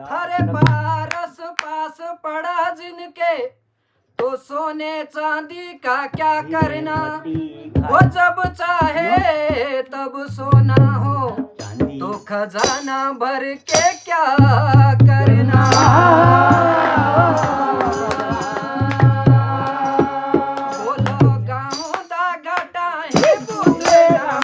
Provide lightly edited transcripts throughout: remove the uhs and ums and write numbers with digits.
हरे पारस पास पड़ा जिनके तो सोने चांदी का क्या करना। वो जब चाहे तब सोना हो तो खजाना भर के क्या करना। बोलो गाँव दा घाटा है पुतला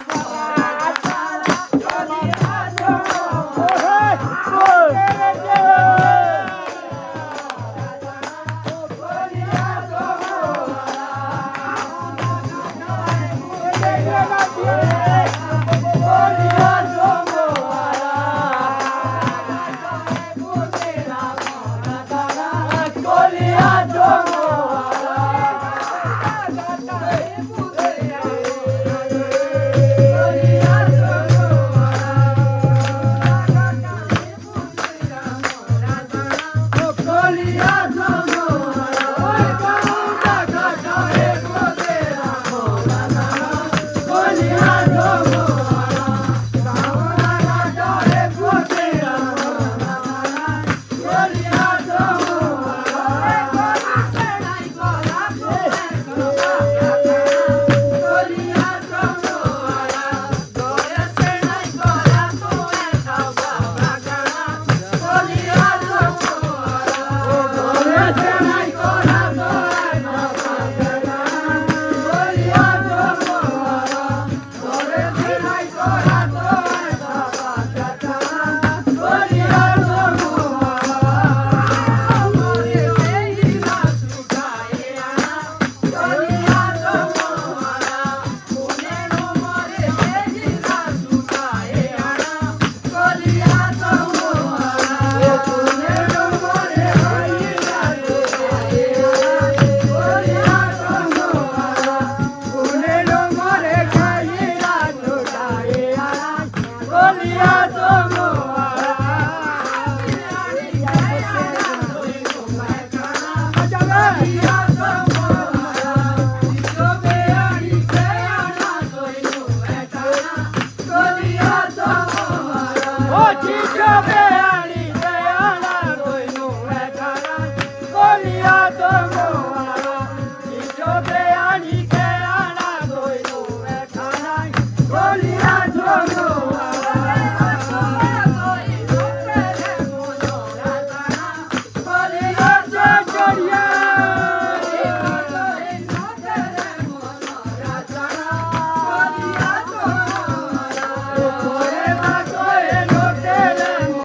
Oh,